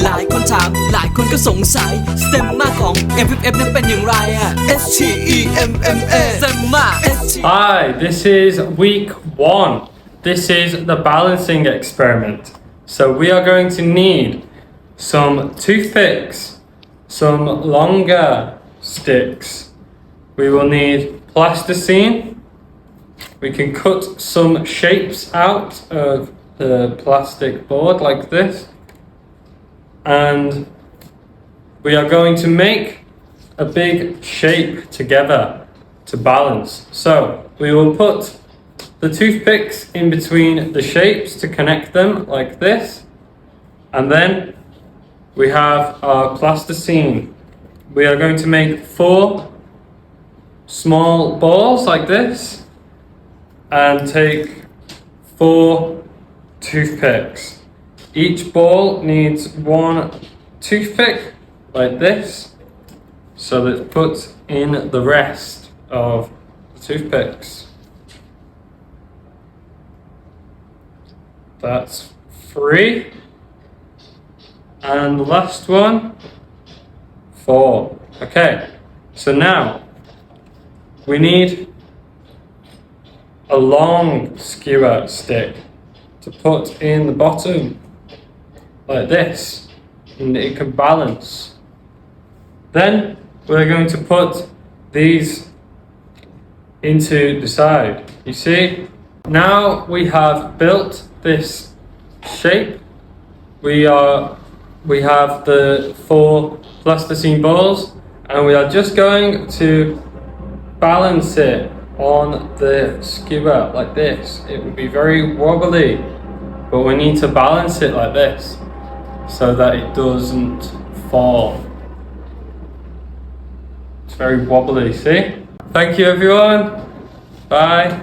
หลายคนถามหลายคนก็สงสัยสเต็มมาของ MFF นั้นเป็นอย่างไรอะ STEMMA สเต็มมา Hi, this is week 1. This is the balancing experiment. So we are going to need some toothpicks, some longer sticks. We will need plasticine. We can cut some shapes out of the plastic board like this. And we are going to make a big shape together to balance. So we will put the toothpicks in between the shapes to connect them like this. And then we have our plasticine. We are going to make 4 small balls like this and take 4 toothpicks. Each ball needs 1 toothpick like this, so let's put in the rest of the toothpicks. That's 3. And the last one, 4. Okay, so now we need a long skewer stick to put in the bottom like this, and it can balance. Then we're going to put these into the side. You see, now we have built this shape. We have the 4 plasticine balls, and we are just going to balance it on the skewer like this. It will be very wobbly, but we need to balance it like this so that it doesn't fall. It's very wobbly, see? Thank you everyone. Bye.